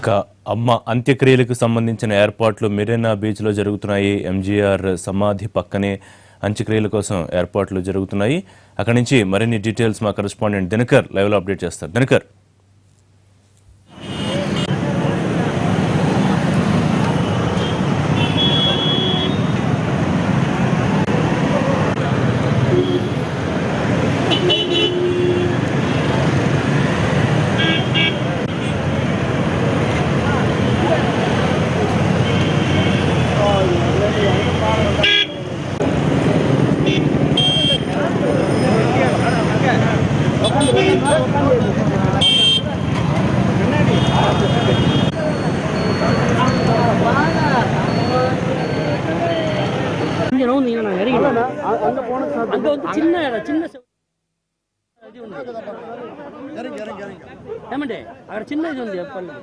ఇక అమ్మ అంత్యక్రియలకు సంబంధించిన ఏర్పాట్లు మెరీనా బీచ్లో జరుగుతున్నాయి. ఎంజీఆర్ సమాధి పక్కనే అంత్యక్రియల కోసం ఏర్పాట్లు జరుగుతున్నాయి. అక్కడి నుంచి మరిన్ని డీటెయిల్స్ మా కరెస్పాండెంట్ దినకర్ లైవ్లో అప్డేట్ చేస్తారు. దినకర్, ఏమంటే అక్కడ చిన్నది ఉంది చెప్పండి.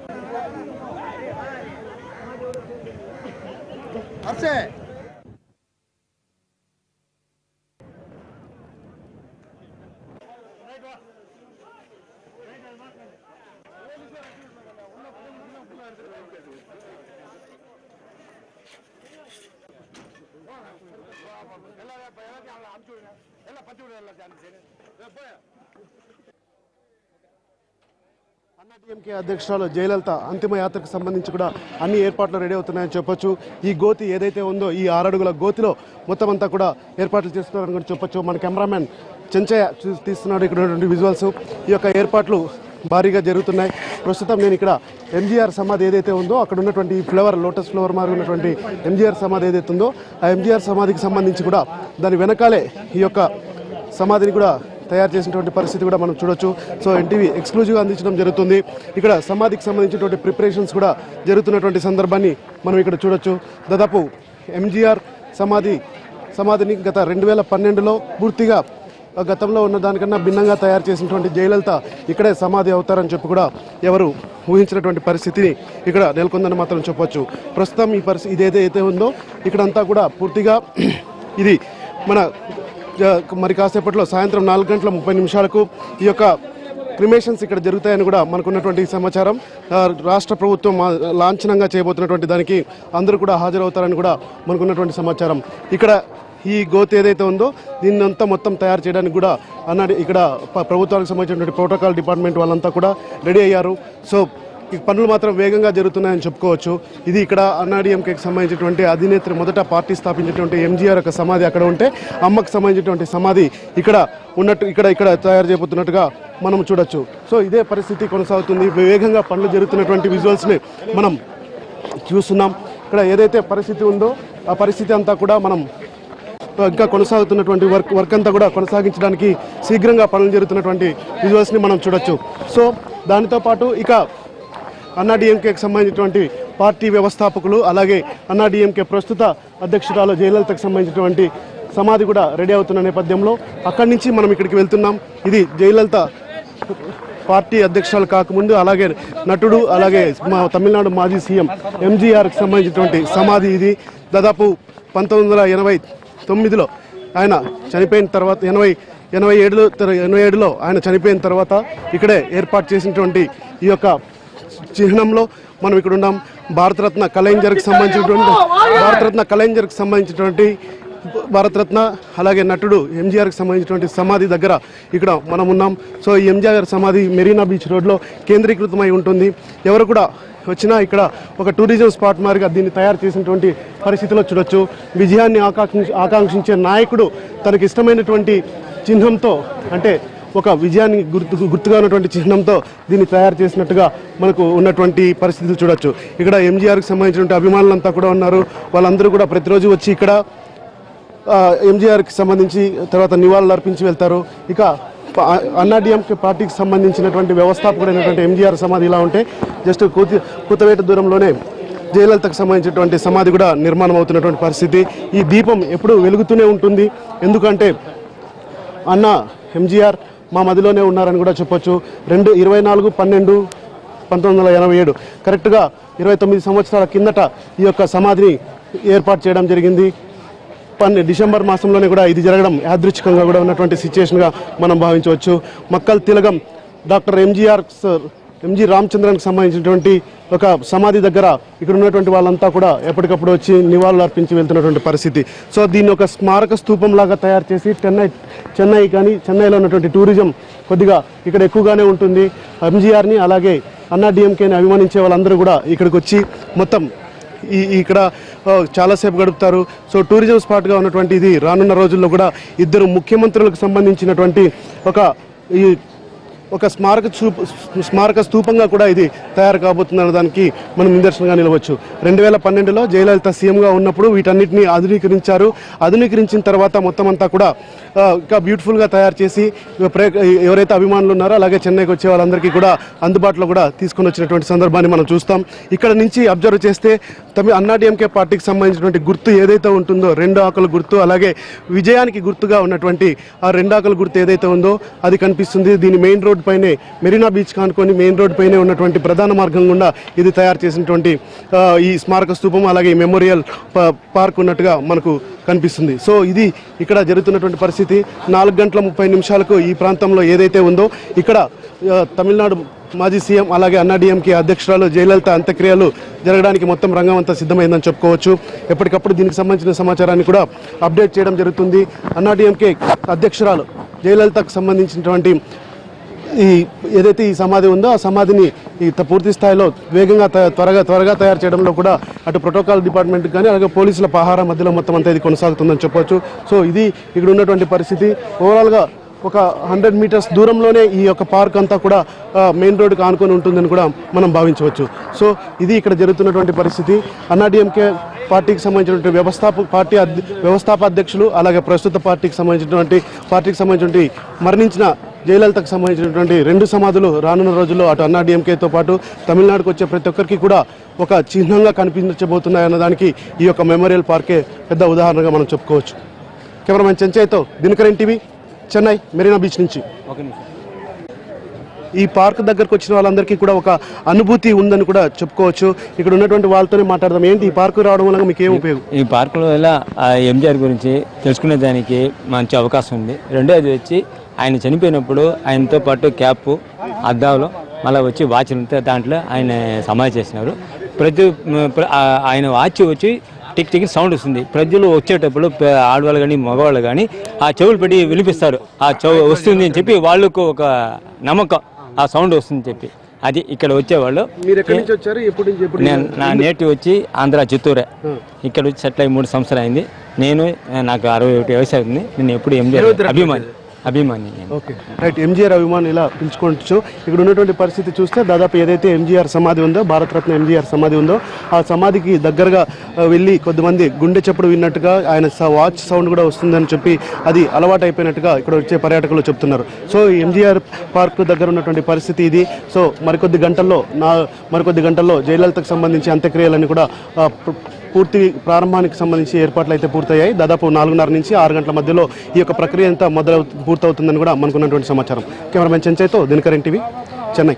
అన్నాడీఎంకే అధ్యక్షురాలు జయలలిత అంతిమ యాత్రకు సంబంధించి కూడా అన్ని ఏర్పాట్లు రెడీ అవుతున్నాయని చెప్పొచ్చు. ఈ గోతి ఏదైతే ఉందో ఈ 6 అడుగుల గోతిలో మొత్తం అంతా కూడా ఏర్పాట్లు చేస్తున్నారని కూడా చెప్పొచ్చు. మన కెమెరామెన్ చెంచయ్య తీస్తున్నాడు ఇక్కడ ఉన్నటువంటి విజువల్స్. ఈ యొక్క ఏర్పాట్లు భారీగా జరుగుతున్నాయి. ప్రస్తుతం నేను ఇక్కడ ఎంజీఆర్ సమాధి ఏదైతే ఉందో అక్కడ ఉన్నటువంటి లోటస్ ఫ్లవర్ మారి ఉన్నటువంటి ఎంజీఆర్ సమాధి ఏదైతే ఉందో ఆ ఎంజీఆర్ సమాధికి సంబంధించి కూడా దాని వెనకాలే ఈ యొక్క సమాధిని కూడా తయారు చేసినటువంటి పరిస్థితి కూడా మనం చూడొచ్చు. సో ఎన్టీవీ ఎక్స్క్లూజివ్గా అందించడం జరుగుతుంది. ఇక్కడ సమాధికి సంబంధించినటువంటి ప్రిపరేషన్స్ కూడా జరుగుతున్నటువంటి సందర్భాన్ని మనం ఇక్కడ చూడొచ్చు. దాదాపు ఎంజీఆర్ సమాధిని గత 2012లో పూర్తిగా గతంలో ఉన్న దానికన్నా భిన్నంగా తయారు చేసినటువంటి జయలలిత ఇక్కడే సమాధి అవుతారని చెప్పి కూడా ఎవరు ఊహించినటువంటి పరిస్థితిని ఇక్కడ నెలకొందని మాత్రం చెప్పొచ్చు. ప్రస్తుతం ఈ పరిస్థితి ఇదేదైతే ఉందో ఇక్కడంతా కూడా పూర్తిగా ఇది మరి కాసేపట్లో సాయంత్రం 4:30 ఈ యొక్క క్రిమేషన్స్ ఇక్కడ జరుగుతాయని కూడా మనకున్నటువంటి సమాచారం. రాష్ట్ర ప్రభుత్వం లాంఛనంగా చేయబోతున్నటువంటి దానికి అందరూ కూడా హాజరవుతారని కూడా మనకున్నటువంటి సమాచారం. ఇక్కడ ఈ గోతి ఏదైతే ఉందో దీన్నంతా మొత్తం తయారు చేయడానికి కూడా ఇక్కడ ప్రభుత్వానికి సంబంధించినటువంటి ప్రోటోకాల్ డిపార్ట్మెంట్ వాళ్ళంతా కూడా రెడీ అయ్యారు. సో ఈ పనులు మాత్రం వేగంగా జరుగుతున్నాయని చెప్పుకోవచ్చు. ఇది ఇక్కడ అన్నాడీఎంకేకి సంబంధించినటువంటి అధినేత్రి మొదట పార్టీ స్థాపించినటువంటి ఎంజీఆర్ యొక్క సమాధి అక్కడ ఉంటే అమ్మకు సంబంధించినటువంటి సమాధి ఇక్కడ ఉన్నట్టు ఇక్కడ తయారు చేయబోతున్నట్టుగా మనం చూడొచ్చు. సో ఇదే పరిస్థితి కొనసాగుతుంది. వేగంగా పనులు జరుగుతున్నటువంటి విజువల్స్ని మనం చూస్తున్నాం. ఇక్కడ ఏదైతే పరిస్థితి ఉందో ఆ పరిస్థితి అంతా కూడా మనం ఇంకా కొనసాగుతున్నటువంటి వర్క్ అంతా కూడా కొనసాగించడానికి శీఘ్రంగా పనులు జరుగుతున్నటువంటి విజువల్స్ని మనం చూడొచ్చు. సో దానితో పాటు ఇక అన్నాడీఎంకేకి సంబంధించినటువంటి పార్టీ వ్యవస్థాపకులు అలాగే అన్నాడీఎంకే ప్రస్తుత అధ్యక్షురాలు జయలలితకు సంబంధించినటువంటి సమాధి కూడా రెడీ అవుతున్న నేపథ్యంలో అక్కడి నుంచి మనం ఇక్కడికి వెళ్తున్నాం. ఇది జయలలిత పార్టీ అధ్యక్షురాలు కాకముందు అలాగే నటుడు అలాగే మా తమిళనాడు మాజీ సీఎం ఎంజీఆర్కి సంబంధించినటువంటి సమాధి ఇది. దాదాపు 1989లో ఆయన చనిపోయిన తర్వాత 87లో ఆయన చనిపోయిన తర్వాత ఇక్కడే ఏర్పాటు చేసినటువంటి ఈ యొక్క చిహ్నంలో మనం ఇక్కడ ఉన్నాం. భారతరత్న కలైంజర్కి సంబంధించినటువంటి భారతరత్న అలాగే నటుడు ఎంజీఆర్కి సంబంధించినటువంటి సమాధి దగ్గర ఇక్కడ మనం ఉన్నాం. సో ఈ ఎంజీఆర్ సమాధి మెరీనా బీచ్ రోడ్లో కేంద్రీకృతమై ఉంటుంది. ఎవరు కూడా వచ్చినా ఇక్కడ ఒక టూరిజం స్పాట్ మారిగా దీన్ని తయారు చేసినటువంటి పరిస్థితిలో చూడొచ్చు. విజయాన్ని ఆకాంక్షించే నాయకుడు తనకి ఇష్టమైనటువంటి చిహ్నంతో అంటే ఒక విజయాన్ని గుర్తుగా ఉన్నటువంటి చిహ్నంతో దీన్ని తయారు చేసినట్టుగా మనకు ఉన్నటువంటి పరిస్థితులు చూడొచ్చు. ఇక్కడ ఎంజీఆర్కి సంబంధించినటువంటి అభిమానులంతా కూడా ఉన్నారు. వాళ్ళందరూ కూడా ప్రతిరోజు వచ్చి ఇక్కడ ఎంజీఆర్కి సంబంధించి తర్వాత నివాళులు అర్పించి వెళ్తారు. ఇక అన్నాడీఎంకే పార్టీకి సంబంధించినటువంటి వ్యవస్థాపకుడైనటువంటి ఎంజీఆర్ సమాధి ఇలా ఉంటే జస్ట్ కూతవేట దూరంలోనే జయలలితకు సంబంధించినటువంటి సమాధి కూడా నిర్మాణం అవుతున్నటువంటి పరిస్థితి. ఈ దీపం ఎప్పుడు వెలుగుతూనే ఉంటుంది. ఎందుకంటే అన్న ఎంజీఆర్ మా మదిలోనే ఉన్నారని కూడా చెప్పొచ్చు. 24/12/1987 కరెక్ట్గా 29 సంవత్సరాల కిందట ఈ యొక్క సమాధిని ఏర్పాటు చేయడం జరిగింది. డిసెంబర్ మాసంలోనే కూడా ఇది జరగడం యాదృచ్ఛికంగా కూడా ఉన్నటువంటి సిచ్యువేషన్గా మనం భావించవచ్చు. మక్కల్ తిలకం డాక్టర్ ఎంజీఆర్ ఎంజి రామచంద్రన్కి సంబంధించినటువంటి ఒక సమాధి దగ్గర ఇక్కడ ఉన్నటువంటి వాళ్ళంతా కూడా ఎప్పటికప్పుడు వచ్చి నివాళులు అర్పించి వెళ్తున్నటువంటి పరిస్థితి. సో దీన్ని ఒక స్మారక స్తూపం లాగా తయారు చేసి చెన్నై కానీ చెన్నైలో ఉన్నటువంటి టూరిజం కొద్దిగా ఇక్కడ ఎక్కువగానే ఉంటుంది. ఎంజీఆర్ని అలాగే అన్నాడీఎంకేని అభిమానించే వాళ్ళందరూ కూడా ఇక్కడికి వచ్చి మొత్తం ఇక్కడ చాలాసేపు గడుపుతారు. సో టూరిజం స్పాట్గా ఉన్నటువంటి ఇది రానున్న రోజుల్లో కూడా ఇద్దరు ముఖ్యమంత్రులకు సంబంధించినటువంటి ఒక స్మారక స్తూపంగా కూడా ఇది తయారు కాబోతుందన్న దానికి మనం నిదర్శనంగా నిలవచ్చు. 2012లో జయలలిత సీఎంగా ఉన్నప్పుడు వీటన్నిటిని ఆధునీకరించిన తర్వాత మొత్తం అంతా కూడా ఇంకా బ్యూటిఫుల్గా తయారు చేసి ఎవరైతే అభిమానులు ఉన్నారో అలాగే చెన్నైకి వచ్చే వాళ్ళందరికీ కూడా అందుబాటులో కూడా తీసుకొని వచ్చినటువంటి సందర్భాన్ని మనం చూస్తాం. ఇక్కడ నుంచి అబ్జర్వ్ చేస్తే అన్నాడీఎంకే పార్టీకి సంబంధించినటువంటి గుర్తు ఏదైతే ఉంటుందో 2 ఆకుల గుర్తు, అలాగే విజయానికి గుర్తుగా ఉన్నటువంటి ఆ 2 ఆకుల గుర్తు ఏదైతే ఉందో అది కనిపిస్తుంది. దీని మెయిన్ రోడ్ పైనే మెరీనా బీచ్ కానుకొని మెయిన్ రోడ్ పైనే ఉన్నటువంటి ప్రధాన మార్గం గుండా ఇది తయారు చేసినటువంటి ఈ స్మారక స్తూపం అలాగే మెమోరియల్ పార్క్ ఉన్నట్టుగా మనకు కనిపిస్తుంది. సో ఇది ఇక్కడ జరుగుతున్నటువంటి పరిస్థితి. 4 గంటల 30 నిమిషాలకు ఈ ప్రాంతంలో ఏదైతే ఉందో ఇక్కడ తమిళనాడు మాజీ సీఎం అలాగే అన్నాడీఎంకే అధ్యక్షురాలు జయలలిత అంత్యక్రియలు జరగడానికి మొత్తం రంగం అంతా సిద్ధమైందని చెప్పుకోవచ్చు. ఎప్పటికప్పుడు దీనికి సంబంధించిన సమాచారాన్ని కూడా అప్డేట్ చేయడం జరుగుతుంది. అన్నాడీఎంకే అధ్యక్షురాలు జయలలితకు సంబంధించినటువంటి ఏదైతే ఈ సమాధి ఉందో ఆ సమాధిని పూర్తి స్థాయిలో వేగంగా త్వరగా తయారు చేయడంలో కూడా అటు ప్రోటోకాల్ డిపార్ట్మెంట్ కానీ అలాగే పోలీసుల పహారా మధ్యలో మొత్తం అంతా ఇది కొనసాగుతుందని చెప్పొచ్చు. సో ఇది ఇక్కడ ఉన్నటువంటి పరిస్థితి. ఓవరాల్గా ఒక 100 మీటర్స్ దూరంలోనే ఈ యొక్క పార్క్ అంతా కూడా మెయిన్ రోడ్డుకి ఆనుకొని ఉంటుందని కూడా మనం భావించవచ్చు. సో ఇది ఇక్కడ జరుగుతున్నటువంటి పరిస్థితి. అన్నాడీఎంకే పార్టీకి సంబంధించినటువంటి వ్యవస్థాపక అధ్యక్షులు అలాగే ప్రస్తుత పార్టీకి సంబంధించినటువంటి మరణించిన జయలలితకు సంబంధించినటువంటి 2 సమాధులు రానున్న రోజుల్లో అటు అన్నాడీఎంకేతో పాటు తమిళనాడుకు వచ్చే ప్రతి ఒక్కరికి కూడా ఒక చిహ్నంగా కనిపించబోతున్నాయన్న దానికి ఈ యొక్క మెమోరియల్ పార్కే పెద్ద ఉదాహరణగా మనం చెప్పుకోవచ్చు. కెమెరామెన్ చెంచయ్తో దినకర్ టీవీ, చెన్నై మెరీనా బీచ్ నుంచి. ఈ పార్క్ దగ్గరకు వచ్చిన వాళ్ళందరికీ కూడా ఒక అనుభూతి ఉందని కూడా చెప్పుకోవచ్చు. ఇక్కడ ఉన్నటువంటి వాళ్ళతోనే మాట్లాడదాం. ఏంటి ఈ పార్కు రావడం వల్ల మీకు ఏం ఉపయోగం? ఈ పార్కులో వల్ల ఎంజీఆర్ గురించి తెలుసుకునే దానికి మంచి అవకాశం ఉంది. రెండోది వచ్చి ఆయన చనిపోయినప్పుడు ఆయనతో పాటు క్యాప్ అద్దాలు మళ్ళీ వచ్చి వాచ్ ఉంటే దాంట్లో ఆయన సమాధి చేసినారు. ఆయన వాచ్ వచ్చి టిక్ టిక్ సౌండ్ వస్తుంది. ప్రజలు వచ్చేటప్పుడు ఆడవాళ్ళు కానీ మగవాళ్ళు కానీ ఆ చెవులు పెట్టి వినిపిస్తారు. ఆ చెవు వస్తుంది అని చెప్పి వాళ్ళకు ఒక నమ్మకం, ఆ సౌండ్ వస్తుంది చెప్పి. అది ఇక్కడ వచ్చేవాళ్ళు. నా నేటివ్ వచ్చి ఆంధ్ర చిత్తూరే. ఇక్కడ వచ్చి సెటిల్ అయ్యి 3 సంవత్సరాలు అయింది. నాకు 61 వయసు అవుతుంది. నేను ఎప్పుడు ఎంజీఆర్ అభిమాని. Okay, right. ఎంజీఆర్ అభిమాని ఇలా పిలుచుకోవచ్చు. ఇక్కడ ఉన్నటువంటి పరిస్థితి చూస్తే దాదాపు ఏదైతే ఎంజీఆర్ సమాధి ఉందో, భారతరత్న ఎంజీఆర్ సమాధి ఉందో, ఆ సమాధికి దగ్గరగా వెళ్ళి కొద్దిమంది గుండె చప్పుడు విన్నట్టుగా ఆయన వాచ్ సౌండ్ కూడా వస్తుందని చెప్పి అది అలవాటు అయిపోయినట్టుగా ఇక్కడ వచ్చే పర్యాటకులు చెప్తున్నారు. సో ఎంజీఆర్ పార్క్ దగ్గర ఉన్నటువంటి పరిస్థితి ఇది. సో మరికొద్ది గంటల్లో జయలలితకు సంబంధించి అంత్యక్రియలన్నీ కూడా పూర్తి ప్రారంభానికి సంబంధించి ఏర్పాట్లు అయితే పూర్తయ్యాయి. దాదాపు 4:30 నుంచి 6 గంటల మధ్యలో ఈ యొక్క ప్రక్రియ అంతా పూర్తవుతుందని కూడా మనకున్నటువంటి సమాచారం. కెమెరామెన్ చెంచయ్తో Dinakar TV, Chennai.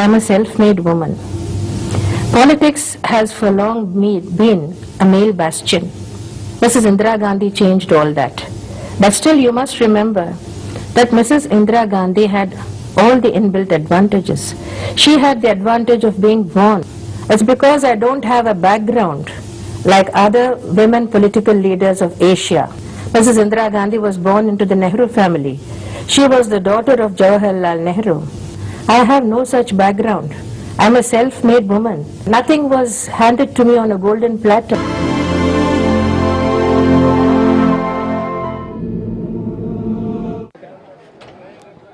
I'm a self-made woman. Politics has for long been a male bastion. Mrs. Indira Gandhi changed all that. But still you must remember that Mrs. Indira Gandhi had all the inbuilt advantages. She had the advantage of being born. It's because I don't have a background like other women political leaders of Asia. Mrs. Indira Gandhi was born into the Nehru family. She was the daughter of Jawaharlal Nehru. I have no such background. I'm a self-made woman. Nothing was handed to me on a golden platter.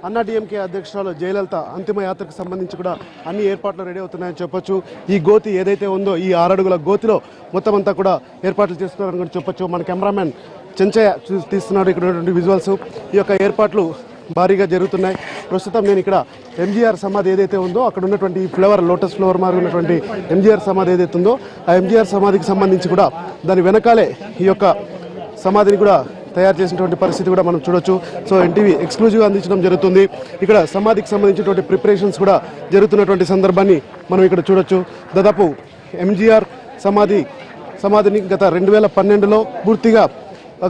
AIADMK అధ్యక్షురాలు జయలలిత అంతిమ యాత్రకు సంబంధించి కూడా అన్ని ఏర్పాట్లు ready అవుతున్నాయని చెప్పొచ్చు. ఈ గోతి ఏదైతే ఉందో ఈ 6 అడుగుల గోతిలో మొత్తం అంతా కూడా ఏర్పాట్లు చేస్తున్నారని కూడా చెప్పొచ్చు. మన కెమెరామెన్ చెంచయ్య తీస్తున్నారు ఇక్కడ ఉన్నటువంటి విజువల్స్. ఈ యొక్క ఏర్పాట్లు భారీగా జరుగుతున్నాయి. ప్రస్తుతం నేను ఇక్కడ ఎంజీఆర్ సమాధి ఏదైతే ఉందో అక్కడ ఉన్నటువంటి లోటస్ ఫ్లవర్ మారి ఉన్నటువంటి ఎంజీఆర్ సమాధి ఏదైతే ఉందో ఆ ఎంజీఆర్ సమాధికి సంబంధించి కూడా దాని వెనకాలే ఈ యొక్క సమాధిని కూడా తయారు చేసినటువంటి పరిస్థితి కూడా మనం చూడొచ్చు. సో ఎన్టీవీ ఎక్స్క్లూజివ్గా అందించడం జరుగుతుంది. ఇక్కడ సమాధికి సంబంధించినటువంటి ప్రిపరేషన్స్ కూడా జరుగుతున్నటువంటి సందర్భాన్ని మనం ఇక్కడ చూడొచ్చు. దాదాపు ఎంజీఆర్ సమాధిని గత 2012లో పూర్తిగా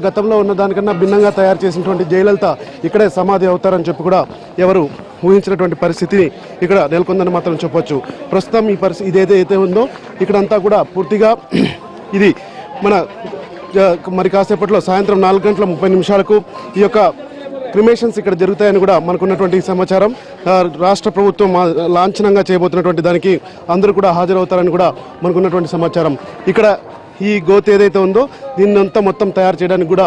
గతంలో ఉన్న దానికన్నా భిన్నంగా తయారు చేసినటువంటి జయలలిత ఇక్కడే సమాధి అవుతారని చెప్పి కూడా ఎవరు ఊహించినటువంటి పరిస్థితిని ఇక్కడ నెలకొందని మాత్రం చెప్పొచ్చు. ప్రస్తుతం ఈ పరిస్థితి ఇదేదైతే ఉందో ఇక్కడంతా కూడా పూర్తిగా ఇది మరి కాసేపట్లో సాయంత్రం 4:30 ఈ యొక్క క్రిమేషన్స్ ఇక్కడ జరుగుతాయని కూడా మనకున్నటువంటి సమాచారం. రాష్ట్ర ప్రభుత్వం లాంఛనంగా చేయబోతున్నటువంటి దానికి అందరూ కూడా హాజరవుతారని కూడా మనకున్నటువంటి సమాచారం. ఇక్కడ ఈ గోతి ఏదైతే ఉందో దీన్నంతా మొత్తం తయారు చేయడానికి కూడా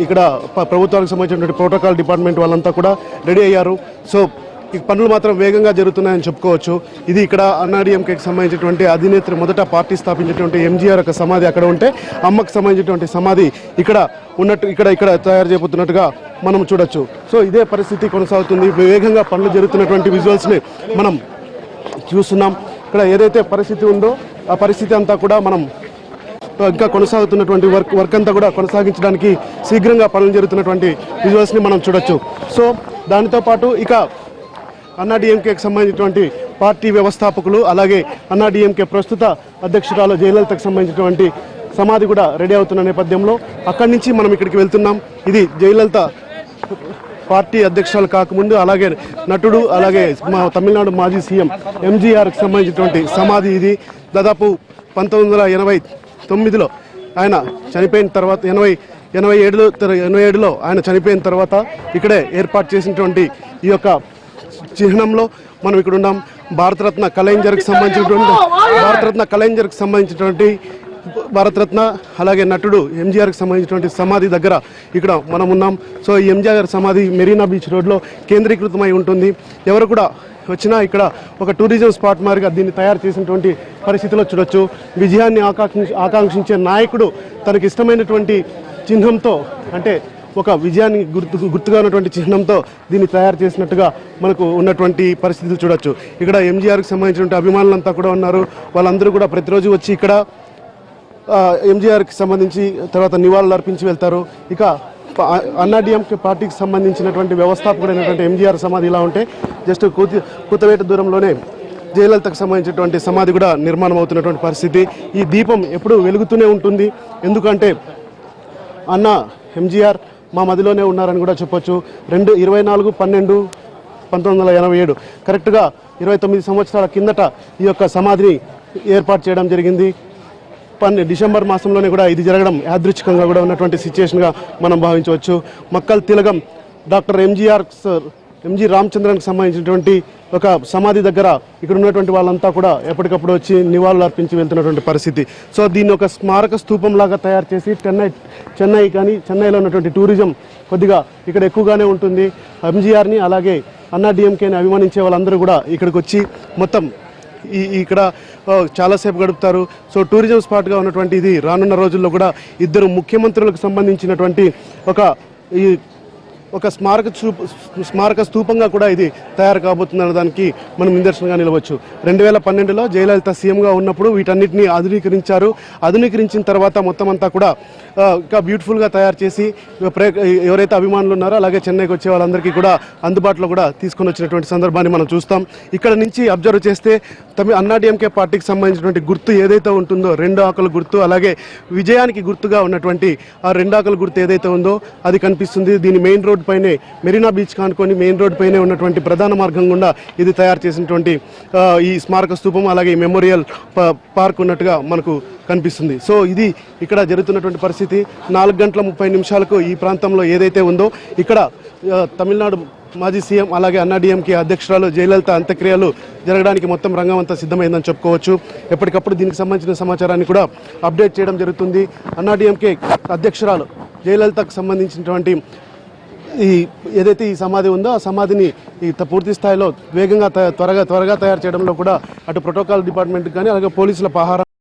ఇక్కడ ప్రభుత్వానికి సంబంధించినటువంటి ప్రోటోకాల్ డిపార్ట్మెంట్ వాళ్ళంతా కూడా రెడీ అయ్యారు. సో ఈ పనులు మాత్రం వేగంగా జరుగుతున్నాయని చెప్పుకోవచ్చు. ఇది ఇక్కడ అన్నాడీఎంకేకి సంబంధించినటువంటి అధినేత్రి మొదట పార్టీ స్థాపించినటువంటి ఎంజీఆర్ యొక్క సమాధి అక్కడ ఉంటే అమ్మకు సంబంధించినటువంటి సమాధి ఇక్కడ ఉన్నట్టు ఇక్కడ తయారు చేయబోతున్నట్టుగా మనం చూడొచ్చు. సో ఇదే పరిస్థితి కొనసాగుతుంది. వేగంగా పనులు జరుగుతున్నటువంటి విజువల్స్ని మనం చూస్తున్నాం. ఇక్కడ ఏదైతే పరిస్థితి ఉందో ఆ పరిస్థితి అంతా కూడా మనం ఇంకా కొనసాగుతున్నటువంటి వర్క్ అంతా కూడా కొనసాగించడానికి శీఘ్రంగా పనులు జరుగుతున్నటువంటి విజువల్స్ని మనం చూడొచ్చు. సో దానితో పాటు ఇక అన్నాడీఎంకేకి సంబంధించినటువంటి పార్టీ వ్యవస్థాపకులు అలాగే అన్నాడీఎంకే ప్రస్తుత అధ్యక్షురాలు జయలలితకు సంబంధించినటువంటి సమాధి కూడా రెడీ అవుతున్న నేపథ్యంలో అక్కడి నుంచి మనం ఇక్కడికి వెళ్తున్నాం. ఇది జయలలిత పార్టీ అధ్యక్షురాలు కాకముందు అలాగే నటుడు అలాగే తమిళనాడు మాజీ సీఎం ఎంజీఆర్కి సంబంధించినటువంటి సమాధి ఇది. దాదాపు 1989లో ఆయన చనిపోయిన తర్వాత 87లో ఆయన చనిపోయిన తర్వాత ఇక్కడే ఏర్పాటు చేసినటువంటి ఈ యొక్క చిహ్నంలో మనం ఇక్కడ ఉన్నాం. భారతరత్న కలైంజర్కి సంబంధించినటువంటి భారతరత్న అలాగే నటుడు ఎంజీఆర్కి సంబంధించినటువంటి సమాధి దగ్గర ఇక్కడ మనం ఉన్నాం. సో ఈ ఎంజీఆర్ సమాధి మెరీనా బీచ్ రోడ్లో కేంద్రీకృతమై ఉంటుంది. ఎవరు కూడా వచ్చినా ఇక్కడ ఒక టూరిజం స్పాట్ మారిగా దీన్ని తయారు చేసినటువంటి పరిస్థితిలో చూడొచ్చు. విజయాన్ని ఆకాంక్షించే నాయకుడు తనకి ఇష్టమైనటువంటి చిహ్నంతో అంటే ఒక విజయాన్ని గుర్తుగా ఉన్నటువంటి చిహ్నంతో దీన్ని తయారు చేసినట్టుగా మనకు ఉన్నటువంటి పరిస్థితులు చూడొచ్చు. ఇక్కడ ఎంజీఆర్కి సంబంధించినటువంటి అభిమానులంతా కూడా ఉన్నారు. వాళ్ళందరూ కూడా ప్రతిరోజు వచ్చి ఇక్కడ ఎంజీఆర్కి సంబంధించి తర్వాత నివాళులు అర్పించి వెళ్తారు. ఇక అన్నాడీఎంకే పార్టీకి సంబంధించినటువంటి వ్యవస్థాపకుడైనటువంటి ఎంజీఆర్ సమాధి ఇలా ఉంటే జస్ట్ కూతవేట దూరంలోనే జయలలితకు సంబంధించినటువంటి సమాధి కూడా నిర్మాణం అవుతున్నటువంటి పరిస్థితి. ఈ దీపం ఎప్పుడూ వెలుగుతూనే ఉంటుంది. ఎందుకంటే అన్న ఎంజీఆర్ మా మదిలోనే ఉన్నారని కూడా చెప్పొచ్చు. 24/12/1987 కరెక్ట్గా 29 సంవత్సరాల కిందట ఈ యొక్క సమాధిని ఏర్పాటు చేయడం జరిగింది. డిసెంబర్ మాసంలోనే కూడా ఇది జరగడం యాదృచ్ఛికంగా కూడా ఉన్నటువంటి సిచ్యుయేషన్గా మనం భావించవచ్చు. మక్కల్ తిలకం డాక్టర్ ఎంజీ రామచంద్రన్కి సంబంధించినటువంటి ఒక సమాధి దగ్గర ఇక్కడ ఉన్నటువంటి వాళ్ళంతా కూడా ఎప్పటికప్పుడు వచ్చి నివాళులు అర్పించి వెళ్తున్నటువంటి పరిస్థితి. సో దీన్ని ఒక స్మారక స్తూపం లాగా తయారు చేసి చెన్నైలో ఉన్నటువంటి టూరిజం కొద్దిగా ఇక్కడ ఎక్కువగానే ఉంటుంది. ఎంజీఆర్ని అలాగే అన్నాడీఎంకేని అభిమానించే వాళ్ళందరూ కూడా ఇక్కడికి వచ్చి మొత్తం ఇక్కడ చాలాసేపు గడుపుతారు. సో టూరిజం స్పాట్గా ఉన్నటువంటి ఇది రానున్న రోజుల్లో కూడా ఇద్దరు ముఖ్యమంత్రులకు సంబంధించినటువంటి ఒక స్మారక స్తూపంగా కూడా ఇది తయారు కాబోతుందన్న దానికి మనం నిదర్శనంగా నిలవచ్చు. 2012లో జయలలిత సీఎంగా ఉన్నప్పుడు వీటన్నిటిని ఆధునీకరించిన తర్వాత మొత్తం అంతా కూడా ఇంకా బ్యూటిఫుల్గా తయారు చేసి ఎవరైతే అభిమానులు ఉన్నారో అలాగే చెన్నైకి వచ్చే వాళ్ళందరికీ కూడా అందుబాటులో కూడా తీసుకొని వచ్చినటువంటి సందర్భాన్ని మనం చూస్తాం. ఇక్కడ నుంచి అబ్జర్వ్ చేస్తే అన్నాడీఎంకే పార్టీకి సంబంధించినటువంటి గుర్తు ఏదైతే ఉంటుందో 2 ఆకుల గుర్తు అలాగే విజయానికి గుర్తుగా ఉన్నటువంటి ఆ 2 ఆకుల గుర్తు ఏదైతే ఉందో అది కనిపిస్తుంది. దీని మెయిన్ రోడ్ పైనే మెరీనా బీచ్ కానుకొని మెయిన్ రోడ్ పైనే ఉన్నటువంటి ప్రధాన మార్గం గుండా ఇది తయారు చేసినటువంటి ఈ స్మారక స్తూపం అలాగే మెమోరియల్ పార్క్ ఉన్నట్టుగా మనకు కనిపిస్తుంది. సో ఇది ఇక్కడ జరుగుతున్నటువంటి పరిస్థితి. 4:30 ఈ ప్రాంతంలో ఏదైతే ఉందో ఇక్కడ తమిళనాడు మాజీ సీఎం అలాగే అన్నాడీఎంకే అధ్యక్షురాలు జయలలిత అంత్యక్రియలు జరగడానికి మొత్తం రంగం అంతా సిద్ధమైందని చెప్పుకోవచ్చు. ఎప్పటికప్పుడు దీనికి సంబంధించిన సమాచారాన్ని కూడా అప్డేట్ చేయడం జరుగుతుంది. అన్నాడీఎంకే అధ్యక్షురాలు జయలలితకు సంబంధించినటువంటి ఏదైతే ఈ సమాధి ఉందో ఆ సమాధిని పూర్తి స్థాయిలో వేగంగా త్వరగా తయారు చేయడంలో కూడా అటు ప్రోటోకాల్ డిపార్ట్మెంట్ కానీ అలాగే పోలీసుల పహారా